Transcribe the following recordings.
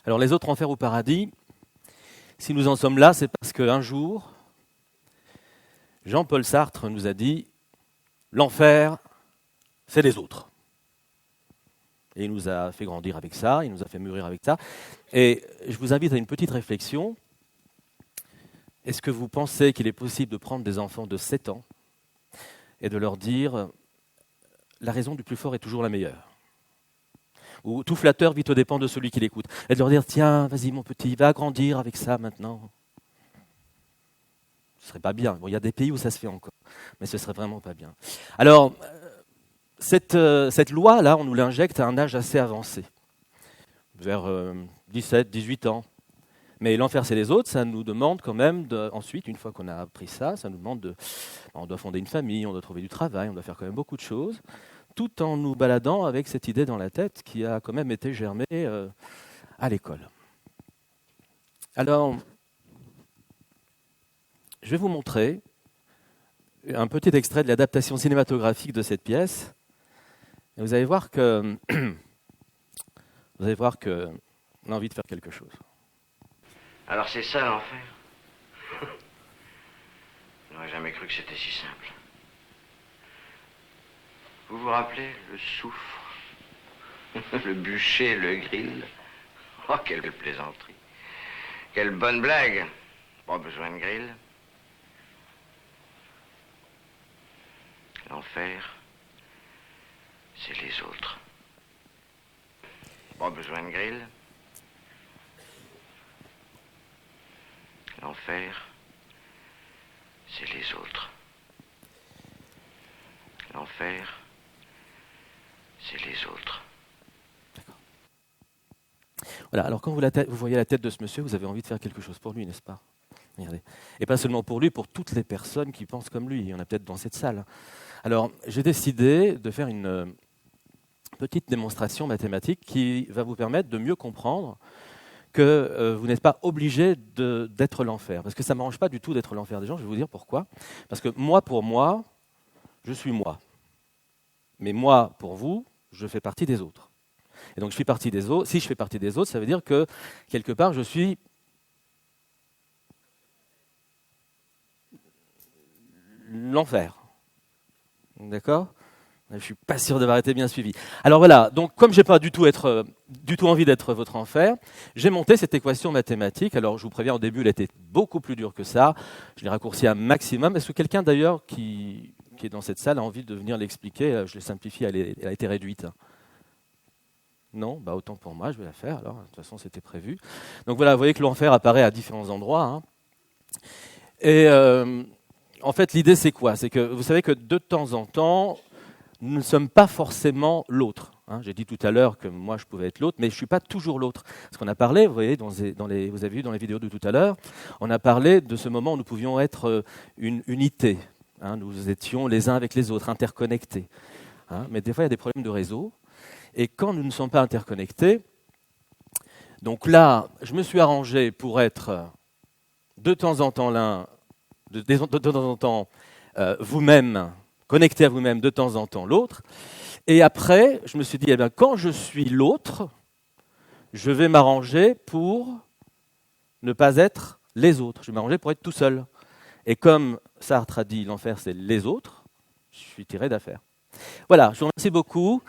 Alors les autres enfers ou paradis, si nous en sommes là, c'est parce qu'un jour, Jean-Paul Sartre nous a dit « L'enfer, c'est les autres ». Et il nous a fait grandir avec ça, il nous a fait mûrir avec ça. Et je vous invite à une petite réflexion. Est-ce que vous pensez qu'il est possible de prendre des enfants de 7 ans et de leur dire « La raison du plus fort est toujours la meilleure » ou « Tout flatteur vit aux dépens de celui qui l'écoute » et de leur dire « Tiens, vas-y mon petit, va grandir avec ça maintenant ». Ce serait pas bien. Bon, il y a des pays où ça se fait encore, mais ce serait vraiment pas bien. Alors, cette loi-là, on nous l'injecte à un âge assez avancé, vers 17, 18 ans. Mais l'enfer, c'est les autres, ça nous demande quand même, ensuite, une fois qu'on a appris ça, ça nous demande on doit fonder une famille, on doit trouver du travail, on doit faire quand même beaucoup de choses, tout en nous baladant avec cette idée dans la tête qui a quand même été germée à l'école. Alors, je vais vous montrer un petit extrait de l'adaptation cinématographique de cette pièce. Et vous allez voir que on a envie de faire quelque chose. Alors c'est ça l'enfer. Je n'aurais jamais cru que c'était si simple. Vous vous rappelez le soufre, le bûcher, le grill? Oh, quelle plaisanterie. Quelle bonne blague. Pas besoin de grill. L'enfer, c'est les autres. Pas besoin de grill. L'enfer, c'est les autres. L'enfer, c'est les autres. Voilà, alors quand vous voyez la tête de ce monsieur, vous avez envie de faire quelque chose pour lui, n'est-ce pas? Regardez. Et pas seulement pour lui, pour toutes les personnes qui pensent comme lui. Il y en a peut-être dans cette salle. Alors, j'ai décidé de faire une petite démonstration mathématique qui va vous permettre de mieux comprendre que vous n'êtes pas obligé d'être l'enfer. Parce que ça ne m'arrange pas du tout d'être l'enfer des gens. Je vais vous dire pourquoi. Parce que moi, pour moi, je suis moi. Mais moi, pour vous, je fais partie des autres. Et donc, je suis partie des autres. Si je fais partie des autres, ça veut dire que, quelque part, je suis l'enfer. D'accord ? Je ne suis pas sûr d'avoir été bien suivi. Alors voilà, donc comme je n'ai pas du tout envie d'être votre enfer, j'ai monté cette équation mathématique. Alors je vous préviens, au début, elle était beaucoup plus dure que ça. Je l'ai raccourcie un maximum. Est-ce que quelqu'un d'ailleurs qui est dans cette salle a envie de venir l'expliquer? Je l'ai simplifiée, elle a été réduite. Non? Bah, autant pour moi, je vais la faire. Alors, de toute façon, c'était prévu. Donc voilà, vous voyez que l'enfer apparaît à différents endroits. Hein. Et en fait, l'idée, c'est quoi? C'est que vous savez que de temps en temps, nous ne sommes pas forcément l'autre. Hein. J'ai dit tout à l'heure que moi, je pouvais être l'autre, mais je ne suis pas toujours l'autre. Parce qu'on a parlé, vous voyez, vous avez vu dans les vidéos de tout à l'heure, on a parlé de ce moment où nous pouvions être une unité. Hein. Nous étions les uns avec les autres, interconnectés. Hein. Mais des fois, il y a des problèmes de réseau. Et quand nous ne sommes pas interconnectés, donc là, je me suis arrangé pour être de temps en temps l'un, de temps en temps vous-même, connecté à vous-même de temps en temps l'autre. Et après, je me suis dit, eh bien, quand je suis l'autre, je vais m'arranger pour ne pas être les autres. Je vais m'arranger pour être tout seul. Et comme Sartre a dit, l'enfer, c'est les autres, je suis tiré d'affaire. Voilà, je vous remercie beaucoup.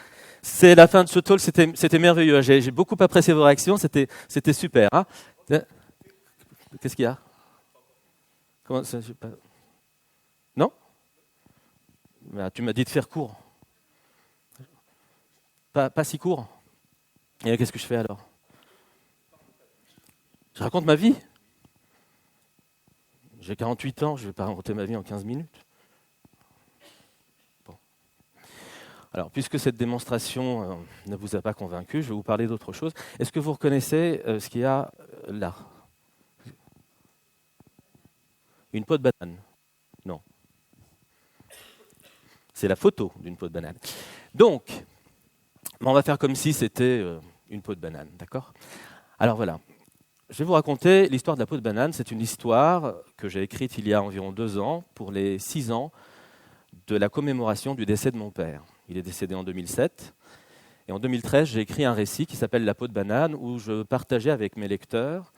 C'est la fin de ce talk, c'était merveilleux. J'ai beaucoup apprécié vos réactions, c'était super. Hein. Qu'est-ce qu'il y a? Comment ça, non? Ben, tu m'as dit de faire court. Pas si court. Et qu'est-ce que je fais alors? Je raconte ma vie. J'ai 48 ans, je ne vais pas raconter ma vie en 15 minutes. Bon. Alors, puisque cette démonstration ne vous a pas convaincu, je vais vous parler d'autre chose. Est-ce que vous reconnaissez ce qu'il y a là? Une peau de banane? Non. C'est la photo d'une peau de banane. Donc, on va faire comme si c'était une peau de banane, d'accord? Alors voilà, je vais vous raconter l'histoire de la peau de banane. C'est une histoire que j'ai écrite il y a environ 2 ans, pour les 6 ans de la commémoration du décès de mon père. Il est décédé en 2007. Et en 2013, j'ai écrit un récit qui s'appelle La peau de banane, où je partageais avec mes lecteurs,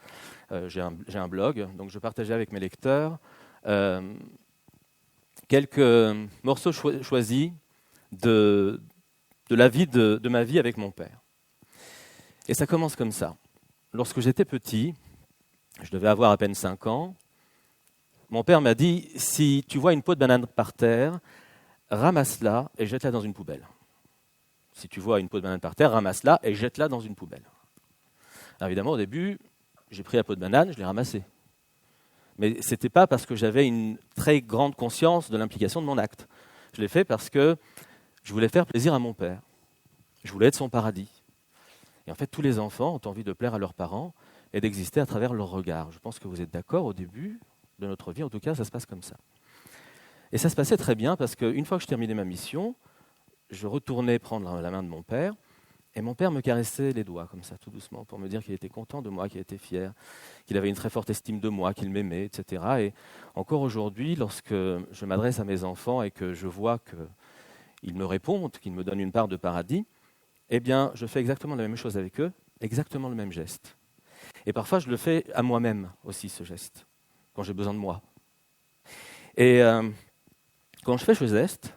j'ai un blog, donc je partageais avec mes lecteurs quelques morceaux choisis de la vie de ma vie avec mon père. Et ça commence comme ça. Lorsque j'étais petit, je devais avoir à peine 5 ans, mon père m'a dit « Si tu vois une peau de banane par terre, ramasse-la et jette-la dans une poubelle. » Si tu vois une peau de banane par terre, ramasse-la et jette-la dans une poubelle. Alors évidemment, au début, j'ai pris la peau de banane, je l'ai ramassée. Mais ce n'était pas parce que j'avais une très grande conscience de l'implication de mon acte. Je l'ai fait parce que je voulais faire plaisir à mon père. Je voulais être son paradis. Et en fait, tous les enfants ont envie de plaire à leurs parents et d'exister à travers leur regard. Je pense que vous êtes d'accord, au début de notre vie, en tout cas, ça se passe comme ça. Et ça se passait très bien parce qu'une fois que je terminais ma mission, je retournais prendre la main de mon père et mon père me caressait les doigts comme ça, tout doucement, pour me dire qu'il était content de moi, qu'il était fier, qu'il avait une très forte estime de moi, qu'il m'aimait, etc. Et encore aujourd'hui, lorsque je m'adresse à mes enfants et que je vois qu'ils me répondent, qu'ils me donnent une part de paradis, eh bien, je fais exactement la même chose avec eux, exactement le même geste. Et parfois, je le fais à moi-même aussi, ce geste, quand j'ai besoin de moi. Et quand je fais ce geste,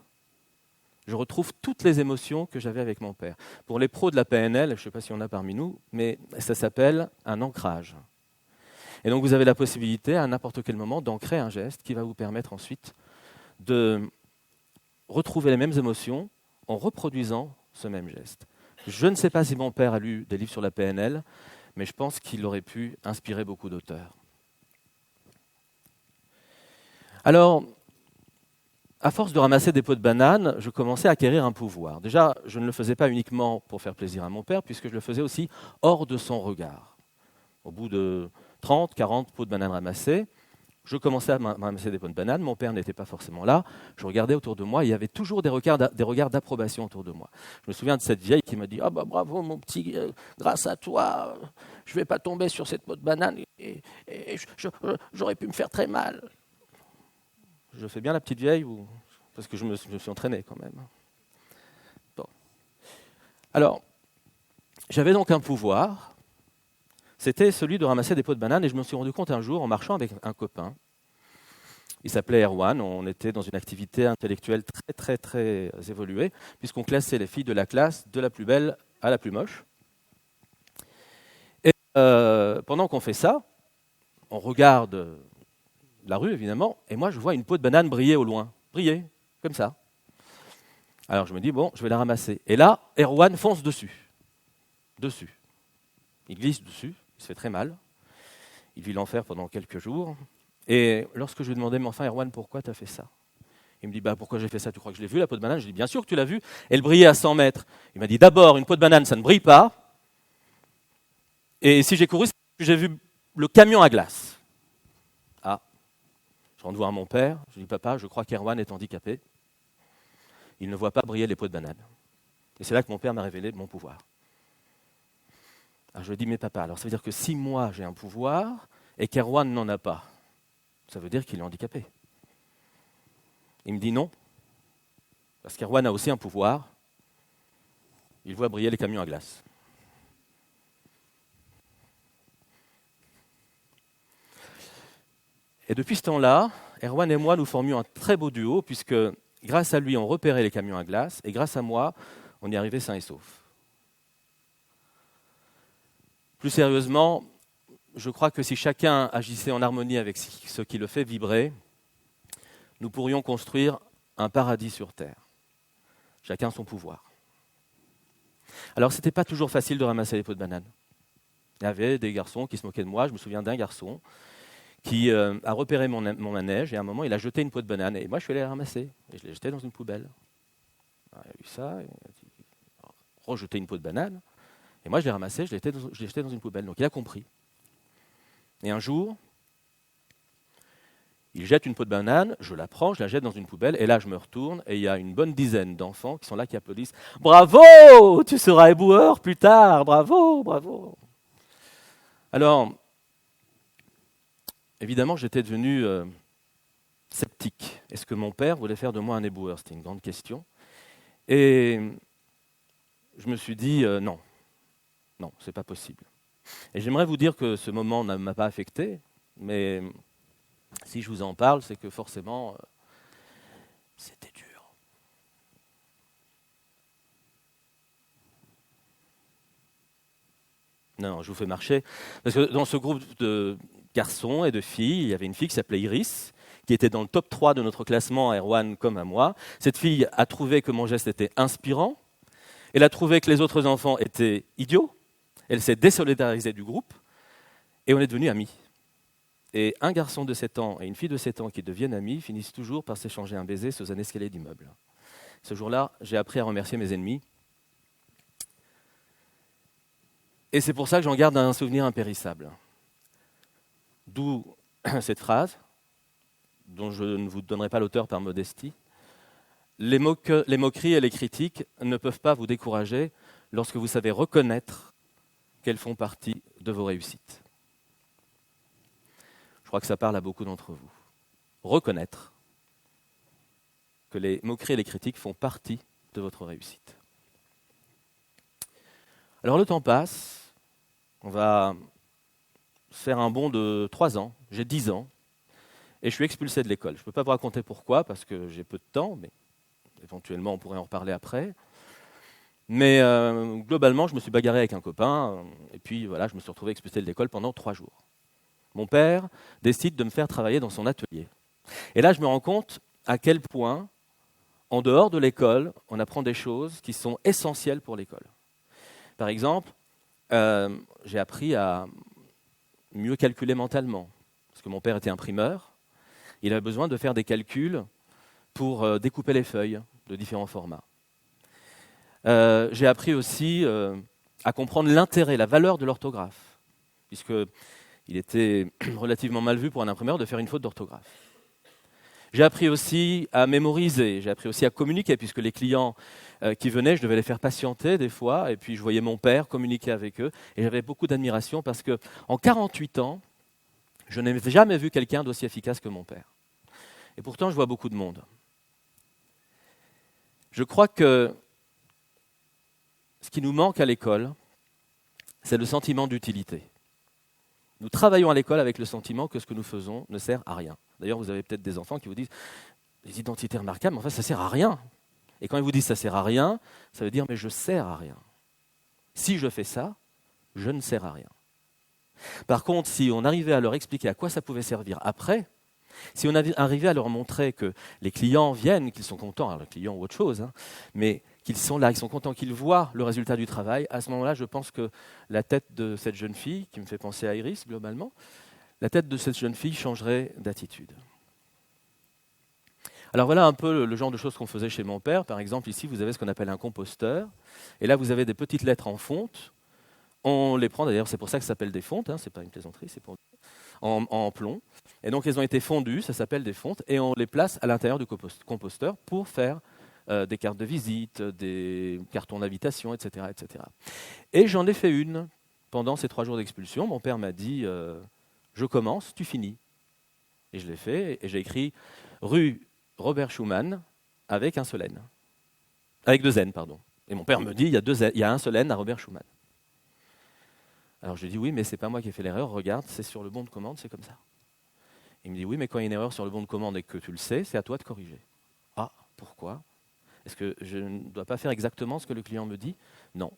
je retrouve toutes les émotions que j'avais avec mon père. Pour les pros de la PNL, je ne sais pas si on a parmi nous, mais ça s'appelle un ancrage. Et donc, vous avez la possibilité, à n'importe quel moment, d'ancrer un geste qui va vous permettre ensuite de retrouver les mêmes émotions en reproduisant ce même geste. Je ne sais pas si mon père a lu des livres sur la PNL, mais je pense qu'il aurait pu inspirer beaucoup d'auteurs. Alors, à force de ramasser des pots de banane, je commençais à acquérir un pouvoir. Déjà, je ne le faisais pas uniquement pour faire plaisir à mon père, puisque je le faisais aussi hors de son regard. Au bout de 30, 40 pots de banane ramassés, je commençais à ramasser des pots de banane, mon père n'était pas forcément là, je regardais autour de moi, il y avait toujours des regards d'approbation autour de moi. Je me souviens de cette vieille qui m'a dit « Ah bah bravo mon petit, grâce à toi, je ne vais pas tomber sur cette peau de banane et j'aurais pu me faire très mal. » Je fais bien la petite vieille parce que je me suis entraîné quand même. Bon. Alors, j'avais donc un pouvoir, c'était celui de ramasser des pots de banane et je me suis rendu compte un jour en marchant avec un copain. Il s'appelait Erwan, on était dans une activité intellectuelle très très très évoluée puisqu'on classait les filles de la classe de la plus belle à la plus moche. Et pendant qu'on fait ça, on regarde la rue, évidemment, et moi, je vois une peau de banane briller au loin. Briller, comme ça. Alors, je me dis, bon, je vais la ramasser. Et là, Erwan fonce dessus. Dessus. Il glisse dessus, il se fait très mal. Il vit l'enfer pendant quelques jours. Et lorsque je lui demandais, mais enfin, Erwan, pourquoi tu as fait ça? Il me dit, bah, pourquoi j'ai fait ça? Tu crois que je l'ai vu, la peau de banane? Je lui dis, bien sûr que tu l'as vue. Elle brillait à 100 mètres. Il m'a dit, d'abord, une peau de banane, ça ne brille pas. Et si j'ai couru, c'est parce que j'ai vu le camion à glace. Je rentre voir mon père, je dis « Papa, je crois qu'Erwan est handicapé. Il ne voit pas briller les pots de banane. » Et c'est là que mon père m'a révélé mon pouvoir. Alors je lui dis « Mais papa, alors ça veut dire que si moi j'ai un pouvoir et qu'Erwan n'en a pas, ça veut dire qu'il est handicapé. » Il me dit « Non, parce qu'Erwan a aussi un pouvoir. Il voit briller les camions à glace. » Et depuis ce temps-là, Erwan et moi, nous formions un très beau duo, puisque grâce à lui, on repérait les camions à glace, et grâce à moi, on y arrivait sain et sauf. Plus sérieusement, je crois que si chacun agissait en harmonie avec ce qui le fait vibrer, nous pourrions construire un paradis sur Terre. Chacun son pouvoir. Alors, ce n'était pas toujours facile de ramasser les pots de banane. Il y avait des garçons qui se moquaient de moi. Je me souviens d'un garçon qui a repéré mon manège, et à un moment, il a jeté une peau de banane. Et moi, je suis allé la ramasser, et je l'ai jetée dans une poubelle. Alors, il a vu ça, il a rejeté une peau de banane, et moi, je l'ai ramassée, je l'ai jetée dans une poubelle. Donc, il a compris. Et un jour, il jette une peau de banane, je la prends, je la jette dans une poubelle, et là, je me retourne, et il y a une bonne dizaine d'enfants qui sont là, qui applaudissent. « Bravo, tu seras éboueur plus tard, bravo, bravo !» Alors, évidemment, j'étais devenu sceptique. Est-ce que mon père voulait faire de moi un éboueur? C'était une grande question. Et je me suis dit non, c'est pas possible. Et j'aimerais vous dire que ce moment ne m'a pas affecté, mais si je vous en parle, c'est que forcément, c'était dur. Non, je vous fais marcher. Parce que dans ce groupe de garçons et de filles, il y avait une fille qui s'appelait Iris, qui était dans le top 3 de notre classement à Erwan comme à moi. Cette fille a trouvé que mon geste était inspirant. Elle a trouvé que les autres enfants étaient idiots. Elle s'est désolidarisée du groupe. Et on est devenus amis. Et un garçon de 7 ans et une fille de 7 ans qui deviennent amis finissent toujours par s'échanger un baiser sous un escalier d'immeuble. Ce jour-là, j'ai appris à remercier mes ennemis. Et c'est pour ça que j'en garde un souvenir impérissable. D'où cette phrase, dont je ne vous donnerai pas l'auteur par modestie. Les moqueries et les critiques ne peuvent pas vous décourager lorsque vous savez reconnaître qu'elles font partie de vos réussites. Je crois que ça parle à beaucoup d'entre vous. Reconnaître que les moqueries et les critiques font partie de votre réussite. Alors le temps passe, on va faire un bond de 3 ans, j'ai 10 ans, et je suis expulsé de l'école. Je ne peux pas vous raconter pourquoi, parce que j'ai peu de temps, mais éventuellement on pourrait en reparler après. Mais globalement, je me suis bagarré avec un copain, et puis voilà, je me suis retrouvé expulsé de l'école pendant 3 jours. Mon père décide de me faire travailler dans son atelier. Et là, je me rends compte à quel point, en dehors de l'école, on apprend des choses qui sont essentielles pour l'école. Par exemple, j'ai appris à mieux calculer mentalement, parce que mon père était imprimeur. Il avait besoin de faire des calculs pour découper les feuilles de différents formats. J'ai appris aussi à comprendre l'intérêt, la valeur de l'orthographe, puisqu'il était relativement mal vu pour un imprimeur de faire une faute d'orthographe. J'ai appris aussi à mémoriser, j'ai appris aussi à communiquer, puisque les clients qui venaient, je devais les faire patienter des fois, et puis je voyais mon père communiquer avec eux, et j'avais beaucoup d'admiration parce qu'en 48 ans, je n'ai jamais vu quelqu'un d'aussi efficace que mon père. Et pourtant, je vois beaucoup de monde. Je crois que ce qui nous manque à l'école, c'est le sentiment d'utilité. Nous travaillons à l'école avec le sentiment que ce que nous faisons ne sert à rien. D'ailleurs, vous avez peut-être des enfants qui vous disent « les identités remarquables, mais en fait, ça ne sert à rien ». Et quand ils vous disent « ça ne sert à rien », ça veut dire « mais je sers à rien ». Si je fais ça, je ne sers à rien. Par contre, si on arrivait à leur expliquer à quoi ça pouvait servir après, si on arrivait à leur montrer que les clients viennent, qu'ils sont contents, alors les clients ou autre chose, mais qu'ils sont là, qu'ils sont contents, qu'ils voient le résultat du travail, à ce moment-là, je pense que la tête de cette jeune fille, qui me fait penser à Iris globalement, la tête de cette jeune fille changerait d'attitude. Alors voilà un peu le genre de choses qu'on faisait chez mon père. Par exemple, ici, vous avez ce qu'on appelle un composteur. Et là, vous avez des petites lettres en fonte. On les prend, d'ailleurs, c'est pour ça que ça s'appelle des fontes, ce n'est pas une plaisanterie, c'est en plomb. Et donc, elles ont été fondues, ça s'appelle des fontes, et on les place à l'intérieur du composteur pour faire des cartes de visite, des cartons d'invitation, etc., etc. Et j'en ai fait une pendant ces 3 jours d'expulsion. Mon père m'a dit je commence, tu finis. Et je l'ai fait, et j'ai écrit rue Robert Schumann avec un seul N. Avec 2 N, pardon. Et mon père me dit il y a un seul N à Robert Schumann. Alors je lui dis oui, mais c'est pas moi qui ai fait l'erreur, regarde, c'est sur le bon de commande, c'est comme ça. Il me dit oui, mais quand il y a une erreur sur le bon de commande et que tu le sais, c'est à toi de corriger. Ah, pourquoi ? Est-ce que je ne dois pas faire exactement ce que le client me dit ? Non.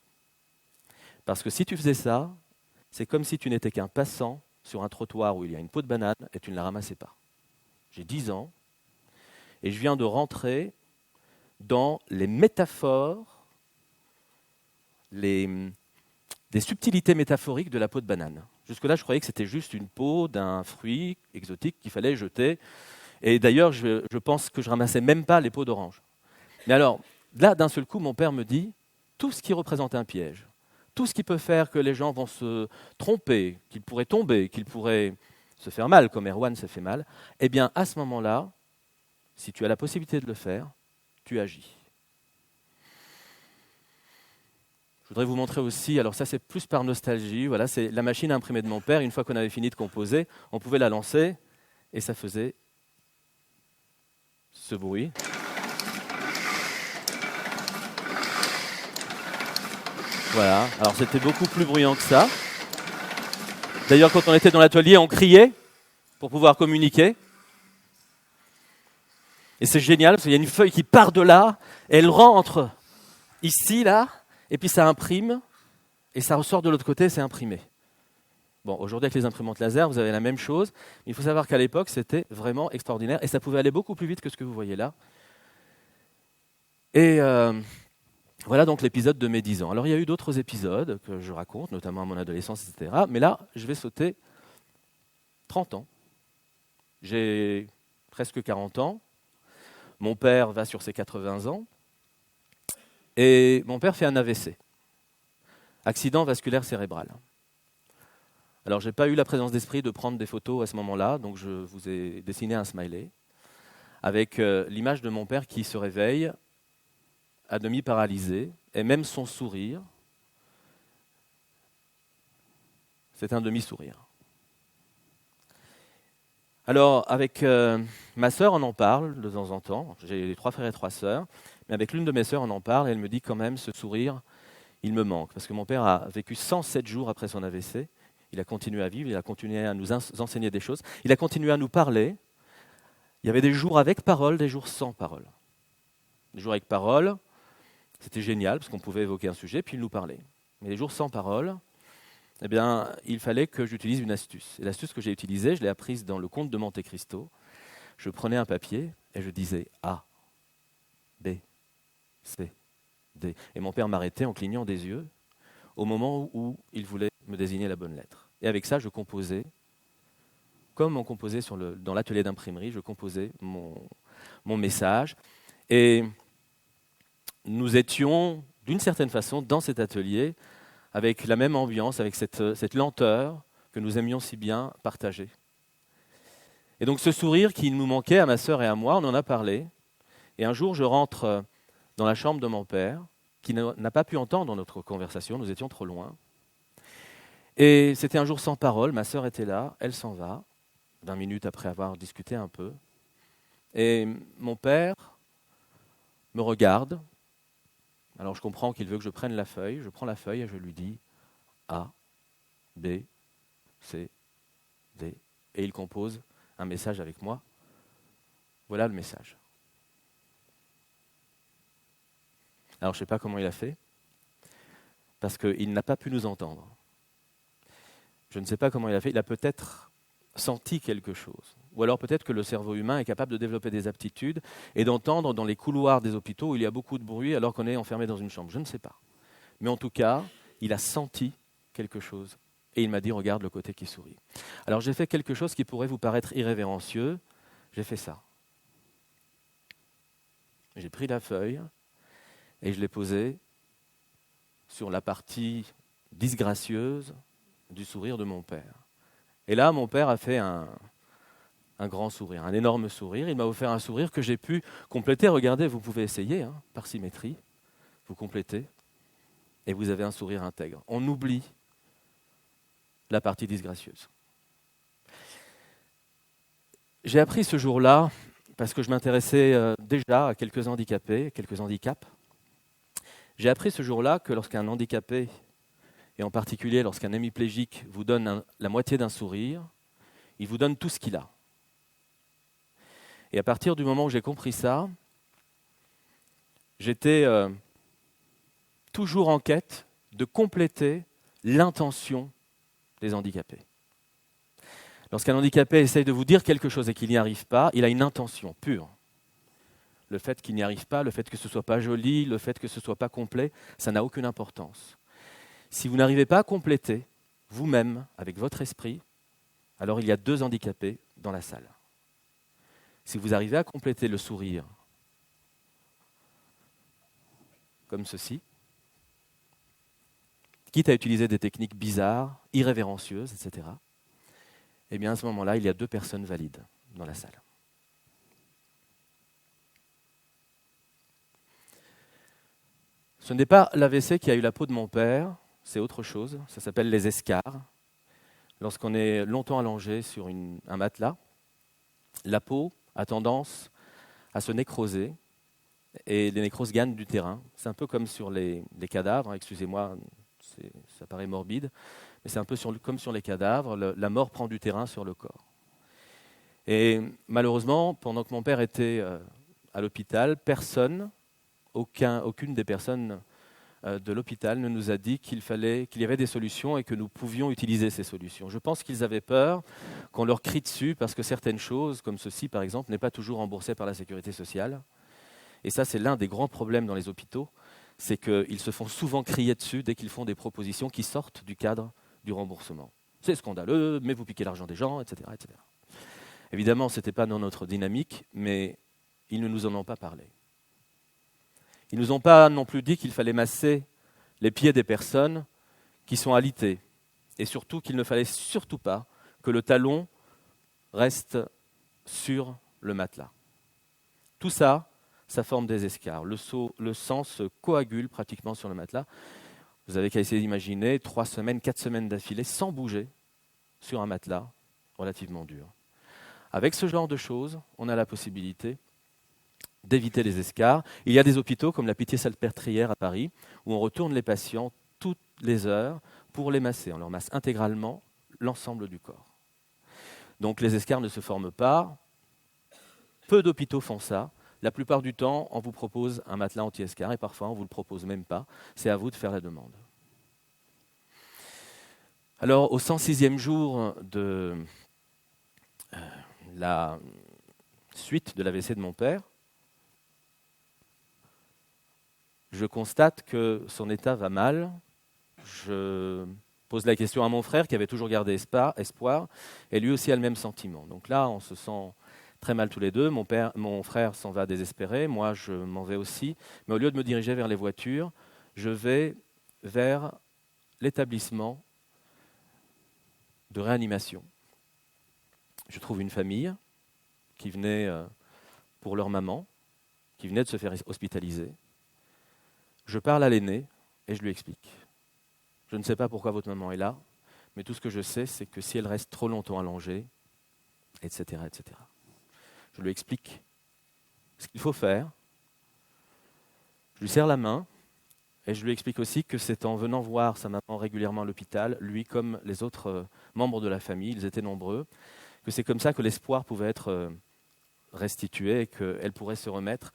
Parce que si tu faisais ça, c'est comme si tu n'étais qu'un passant sur un trottoir où il y a une peau de banane et tu ne la ramassais pas. J'ai 10 ans et je viens de rentrer dans les métaphores, des subtilités métaphoriques de la peau de banane. Jusque-là, je croyais que c'était juste une peau d'un fruit exotique qu'il fallait jeter. Et d'ailleurs, je pense que je ramassais même pas les peaux d'orange. Mais alors, là, d'un seul coup, mon père me dit, tout ce qui représente un piège, tout ce qui peut faire que les gens vont se tromper, qu'ils pourraient tomber, qu'ils pourraient se faire mal, comme Erwan s'est fait mal, eh bien, à ce moment-là, si tu as la possibilité de le faire, tu agis. Je voudrais vous montrer aussi, alors ça c'est plus par nostalgie, voilà, c'est la machine à imprimer de mon père. Une fois qu'on avait fini de composer, on pouvait la lancer et ça faisait ce bruit. Voilà, alors c'était beaucoup plus bruyant que ça. D'ailleurs, quand on était dans l'atelier, on criait pour pouvoir communiquer. Et c'est génial, parce qu'il y a une feuille qui part de là, et elle rentre ici, là, et puis ça imprime, et ça ressort de l'autre côté, c'est imprimé. Bon, aujourd'hui, avec les imprimantes laser, vous avez la même chose. Mais il faut savoir qu'à l'époque, c'était vraiment extraordinaire, et ça pouvait aller beaucoup plus vite que ce que vous voyez là. Et voilà donc l'épisode de mes 10 ans. Alors, il y a eu d'autres épisodes que je raconte, notamment à mon adolescence, etc. Mais là, je vais sauter 30 ans. J'ai presque 40 ans. Mon père va sur ses 80 ans. Et mon père fait un AVC, accident vasculaire cérébral. Alors, je n'ai pas eu la présence d'esprit de prendre des photos à ce moment-là, donc je vous ai dessiné un smiley avec l'image de mon père qui se réveille à demi paralysé, et même son sourire, c'est un demi-sourire. Alors, avec ma sœur, on en parle de temps en temps. J'ai 3 frères et 3 sœurs, mais avec l'une de mes sœurs, on en parle, et elle me dit quand même, ce sourire, il me manque. Parce que mon père a vécu 107 jours après son AVC. Il a continué à vivre, il a continué à nous enseigner des choses. Il a continué à nous parler. Il y avait des jours avec parole, des jours sans parole. Des jours avec parole, c'était génial, parce qu'on pouvait évoquer un sujet, puis il nous parlait. Mais les jours sans parole, eh bien, il fallait que j'utilise une astuce. Et l'astuce que j'ai utilisée, je l'ai apprise dans le Comte de Monte Cristo. Je prenais un papier et je disais A, B, C, D. Et mon père m'arrêtait en clignant des yeux au moment où il voulait me désigner la bonne lettre. Et avec ça, je composais, comme on composait dans l'atelier d'imprimerie, je composais mon message. Et nous étions, d'une certaine façon, dans cet atelier, avec la même ambiance, avec cette lenteur que nous aimions si bien partager. Et donc ce sourire qui nous manquait à ma sœur et à moi, on en a parlé. Et un jour, je rentre dans la chambre de mon père, qui n'a pas pu entendre notre conversation, nous étions trop loin. Et c'était un jour sans parole, ma sœur était là, elle s'en va, 20 minutes après avoir discuté un peu. Et mon père me regarde. Alors je comprends qu'il veut que je prenne la feuille, je prends la feuille et je lui dis A, B, C, D. Et il compose un message avec moi. Voilà le message. Alors je ne sais pas comment il a fait, parce qu'il n'a pas pu nous entendre. Je ne sais pas comment il a fait, il a peut-être senti quelque chose. Ou alors peut-être que le cerveau humain est capable de développer des aptitudes et d'entendre dans les couloirs des hôpitaux où il y a beaucoup de bruit alors qu'on est enfermé dans une chambre. Je ne sais pas. Mais en tout cas, il a senti quelque chose. Et il m'a dit, regarde le côté qui sourit. Alors j'ai fait quelque chose qui pourrait vous paraître irrévérencieux. J'ai fait ça. J'ai pris la feuille et je l'ai posée sur la partie disgracieuse du sourire de mon père. Et là, mon père a fait un grand sourire, un énorme sourire. Il m'a offert un sourire que j'ai pu compléter. Regardez, vous pouvez essayer, par symétrie. Vous complétez et vous avez un sourire intègre. On oublie la partie disgracieuse. J'ai appris ce jour-là, parce que je m'intéressais déjà à quelques handicapés, quelques handicaps. J'ai appris ce jour-là que lorsqu'un handicapé, et en particulier lorsqu'un hémiplégique vous donne la moitié d'un sourire, il vous donne tout ce qu'il a. Et à partir du moment où j'ai compris ça, j'étais toujours en quête de compléter l'intention des handicapés. Lorsqu'un handicapé essaye de vous dire quelque chose et qu'il n'y arrive pas, il a une intention pure. Le fait qu'il n'y arrive pas, le fait que ce ne soit pas joli, le fait que ce ne soit pas complet, ça n'a aucune importance. Si vous n'arrivez pas à compléter vous-même avec votre esprit, alors il y a 2 handicapés dans la salle. Si vous arrivez à compléter le sourire comme ceci, quitte à utiliser des techniques bizarres, irrévérencieuses, etc., eh bien à ce moment-là, il y a 2 personnes valides dans la salle. Ce n'est pas l'AVC qui a eu la peau de mon père, c'est autre chose, ça s'appelle les escarres. Lorsqu'on est longtemps allongé sur un matelas, la peau a tendance à se nécroser et les nécroses gagnent du terrain. C'est un peu comme sur les cadavres, excusez-moi Ça paraît morbide, mais c'est un peu comme sur les cadavres, la mort prend du terrain sur le corps. Et malheureusement, pendant que mon père était à l'hôpital, aucune des personnes de l'hôpital ne nous a dit qu'il y avait des solutions et que nous pouvions utiliser ces solutions. Je pense qu'ils avaient peur qu'on leur crie dessus parce que certaines choses, comme ceci par exemple, n'est pas toujours remboursée par la sécurité sociale. Et ça, c'est l'un des grands problèmes dans les hôpitaux, c'est qu'ils se font souvent crier dessus dès qu'ils font des propositions qui sortent du cadre du remboursement. C'est scandaleux, mais vous piquez l'argent des gens, etc. etc. Évidemment, ce n'était pas dans notre dynamique, mais ils ne nous en ont pas parlé. Ils ne nous ont pas non plus dit qu'il fallait masser les pieds des personnes qui sont alitées. Et surtout qu'il ne fallait surtout pas que le talon reste sur le matelas. Tout ça, ça forme des escarres. Le sang se coagule pratiquement sur le matelas. Vous avez qu'à essayer d'imaginer 3 semaines, 4 semaines d'affilée sans bouger sur un matelas relativement dur. Avec ce genre de choses, on a la possibilité d'éviter les escarres. Il y a des hôpitaux comme la Pitié-Salpêtrière à Paris où on retourne les patients toutes les heures pour les masser. On leur masse intégralement l'ensemble du corps. Donc les escarres ne se forment pas. Peu d'hôpitaux font ça. La plupart du temps, on vous propose un matelas anti-escarre et parfois on ne vous le propose même pas. C'est à vous de faire la demande. Alors au 106e jour de la suite de l'AVC de mon père, je constate que son état va mal. Je pose la question à mon frère qui avait toujours gardé espoir et lui aussi a le même sentiment. Donc là, on se sent très mal tous les deux. Mon frère s'en va désespéré, moi je m'en vais aussi. Mais au lieu de me diriger vers les voitures, je vais vers l'établissement de réanimation. Je trouve une famille qui venait pour leur maman, qui venait de se faire hospitaliser. Je parle à l'aîné et je lui explique. Je ne sais pas pourquoi votre maman est là, mais tout ce que je sais, c'est que si elle reste trop longtemps allongée, etc., etc. Je lui explique ce qu'il faut faire. Je lui serre la main et je lui explique aussi que c'est en venant voir sa maman régulièrement à l'hôpital, lui comme les autres membres de la famille, ils étaient nombreux, que c'est comme ça que l'espoir pouvait être restitué et qu'elle pourrait se remettre,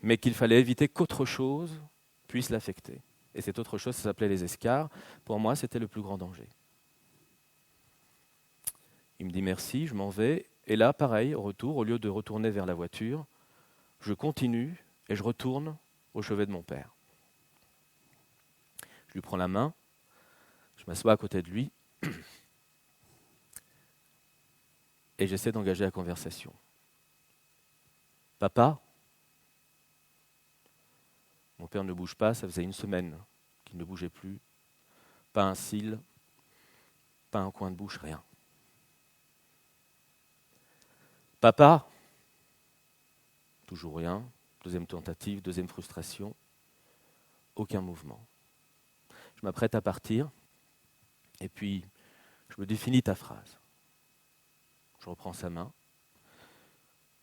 mais qu'il fallait éviter qu'autre chose puisse l'affecter. Et cette autre chose, ça s'appelait les escarres. Pour moi, c'était le plus grand danger. Il me dit merci, je m'en vais. Et là, pareil, au retour, au lieu de retourner vers la voiture, je continue et je retourne au chevet de mon père. Je lui prends la main, je m'assois à côté de lui et j'essaie d'engager la conversation. Papa ? Mon père ne bouge pas, ça faisait 1 semaine qu'il ne bougeait plus. Pas un cil, pas un coin de bouche, rien. Papa ? Toujours rien. 2e tentative, 2e frustration. Aucun mouvement. Je m'apprête à partir et puis je me dis finis ta phrase. Je reprends sa main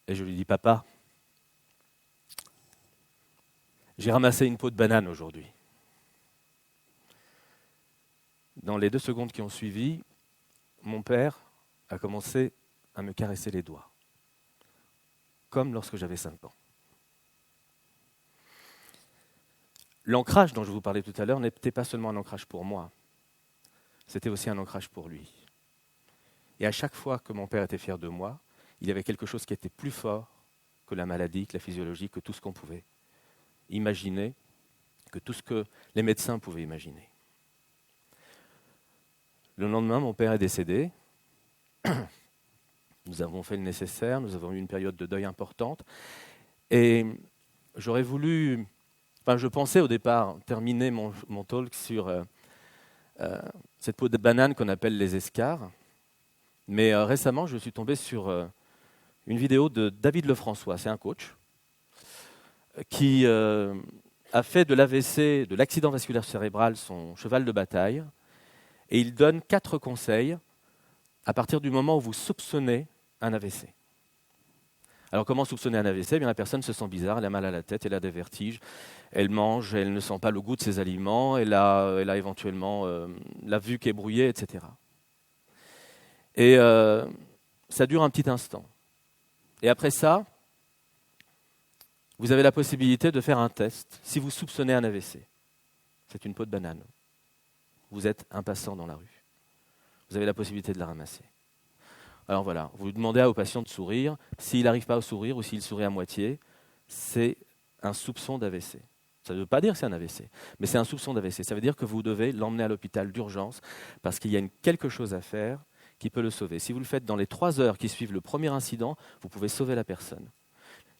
et je lui dis papa, j'ai ramassé une peau de banane aujourd'hui. Dans les 2 secondes qui ont suivi, mon père a commencé à me caresser les doigts, comme lorsque j'avais 5 ans. L'ancrage dont je vous parlais tout à l'heure n'était pas seulement un ancrage pour moi, c'était aussi un ancrage pour lui. Et à chaque fois que mon père était fier de moi, il y avait quelque chose qui était plus fort que la maladie, que la physiologie, que tout ce qu'on pouvait imaginer, que tout ce que les médecins pouvaient imaginer. Le lendemain, mon père est décédé. Nous avons fait le nécessaire, nous avons eu une période de deuil importante. Et j'aurais voulu, je pensais au départ terminer mon talk sur cette peau de banane qu'on appelle les escarres. Mais récemment, je suis tombé sur une vidéo de David Lefrançois, c'est un coach, qui a fait de l'AVC, de l'accident vasculaire cérébral, son cheval de bataille. Et il donne 4 conseils à partir du moment où vous soupçonnez un AVC. Alors comment soupçonner un AVC ? Eh bien, la personne se sent bizarre, elle a mal à la tête, elle a des vertiges, elle mange, elle ne sent pas le goût de ses aliments, elle a éventuellement la vue qui est brouillée, etc. Et ça dure un petit instant. Et après ça, vous avez la possibilité de faire un test si vous soupçonnez un AVC. C'est une peau de banane. Vous êtes un passant dans la rue. Vous avez la possibilité de la ramasser. Alors voilà, vous demandez au patient de sourire. S'il n'arrive pas à sourire ou s'il sourit à moitié, c'est un soupçon d'AVC. Ça ne veut pas dire que c'est un AVC, mais c'est un soupçon d'AVC. Ça veut dire que vous devez l'emmener à l'hôpital d'urgence parce qu'il y a quelque chose à faire qui peut le sauver. Si vous le faites dans les 3 heures qui suivent le premier incident, vous pouvez sauver la personne.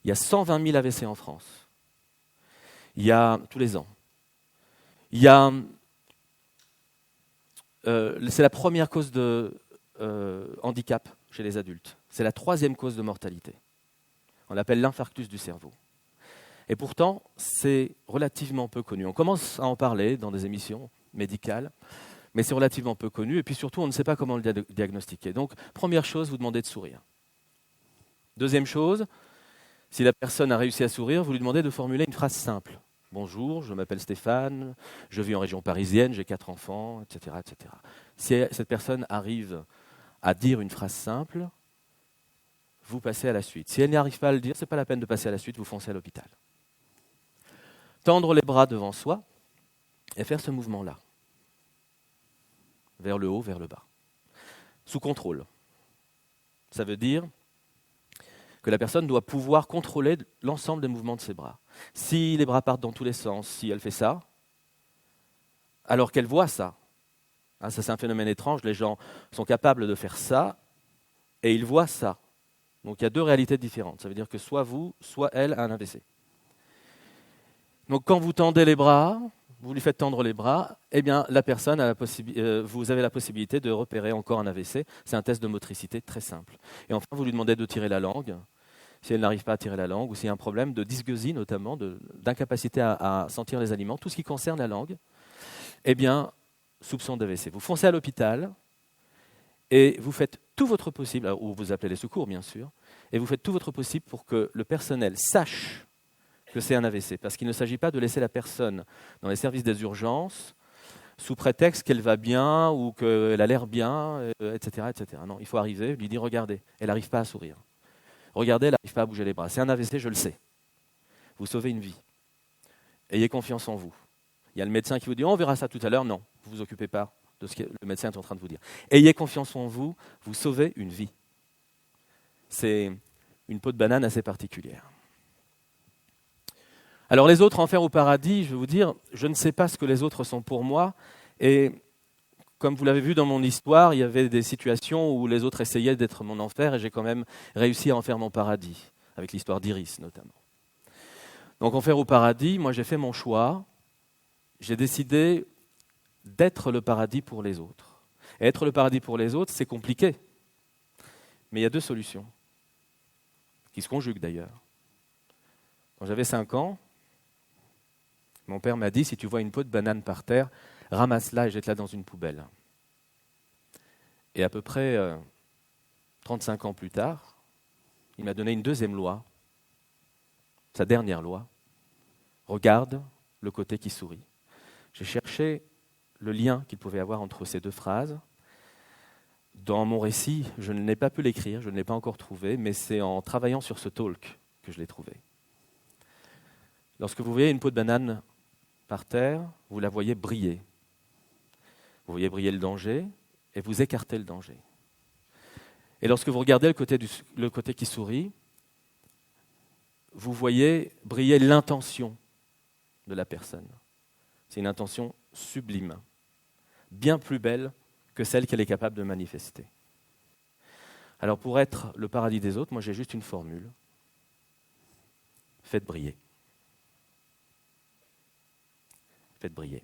Il y a 120 000 AVC en France. Il y a tous les ans. Il y a, c'est la première cause de handicap chez les adultes. C'est la 3e cause de mortalité. On l'appelle l'infarctus du cerveau. Et pourtant, c'est relativement peu connu. On commence à en parler dans des émissions médicales, mais c'est relativement peu connu. Et puis surtout, on ne sait pas comment le diagnostiquer. Donc, première chose, vous demandez de sourire. Deuxième chose, si la personne a réussi à sourire, vous lui demandez de formuler une phrase simple. Bonjour, je m'appelle Stéphane, je vis en région parisienne, j'ai 4 enfants, etc., etc. Si cette personne arrive à dire une phrase simple, vous passez à la suite. Si elle n'y arrive pas à le dire, ce n'est pas la peine de passer à la suite, vous foncez à l'hôpital. Tendre les bras devant soi et faire ce mouvement-là. Vers le haut, vers le bas. Sous contrôle. Ça veut dire que la personne doit pouvoir contrôler l'ensemble des mouvements de ses bras. Si les bras partent dans tous les sens, si elle fait ça, alors qu'elle voit ça, ça c'est un phénomène étrange, les gens sont capables de faire ça et ils voient ça. Donc il y a 2 réalités différentes. Ça veut dire que soit vous, soit elle a un AVC. Donc quand vous tendez les bras, vous lui faites tendre les bras, eh bien la personne vous avez la possibilité de repérer encore un AVC. C'est un test de motricité très simple. Et enfin, vous lui demandez de tirer la langue. Si elle n'arrive pas à tirer la langue, ou s'il y a un problème de dysgeusie notamment, d'incapacité à sentir les aliments, tout ce qui concerne la langue, eh bien, soupçon d'AVC. Vous foncez à l'hôpital et vous faites tout votre possible, ou vous appelez les secours bien sûr, et vous faites tout votre possible pour que le personnel sache que c'est un AVC, parce qu'il ne s'agit pas de laisser la personne dans les services des urgences sous prétexte qu'elle va bien ou qu'elle a l'air bien, etc., etc. Non, il faut arriver, lui dire, regardez, elle n'arrive pas à sourire. Regardez, elle n'arrive pas à bouger les bras. C'est un AVC, je le sais. Vous sauvez une vie. Ayez confiance en vous. Il y a le médecin qui vous dit, on verra ça tout à l'heure. Non, vous ne vous occupez pas de ce que le médecin est en train de vous dire. Ayez confiance en vous, vous sauvez une vie. C'est une peau de banane assez particulière. Alors les autres enfers au paradis, je vais vous dire, je ne sais pas ce que les autres sont pour moi. Et comme vous l'avez vu dans mon histoire, il y avait des situations où les autres essayaient d'être mon enfer et j'ai quand même réussi à en faire mon paradis, avec l'histoire d'Iris notamment. Donc enfer au paradis, moi j'ai fait mon choix, j'ai décidé d'être le paradis pour les autres. Et être le paradis pour les autres, c'est compliqué. Mais il y a 2 solutions, qui se conjuguent d'ailleurs. Quand j'avais 5 ans, mon père m'a dit, si tu vois une peau de banane par terre, ramasse-la et jette-la dans une poubelle. Et à peu près 35 ans plus tard, il m'a donné une 2e loi, sa dernière loi. Regarde le côté qui sourit. J'ai cherché le lien qu'il pouvait y avoir entre ces 2 phrases. Dans mon récit, je n'ai pas pu l'écrire, je ne l'ai pas encore trouvé, mais c'est en travaillant sur ce talk que je l'ai trouvé. Lorsque vous voyez une peau de banane par terre, vous la voyez briller. Vous voyez briller le danger et vous écartez le danger. Et lorsque vous regardez le côté qui sourit, vous voyez briller l'intention de la personne. C'est une intention sublime, bien plus belle que celle qu'elle est capable de manifester. Alors pour être le paradis des autres, moi j'ai juste une formule. Faites briller. Faites briller.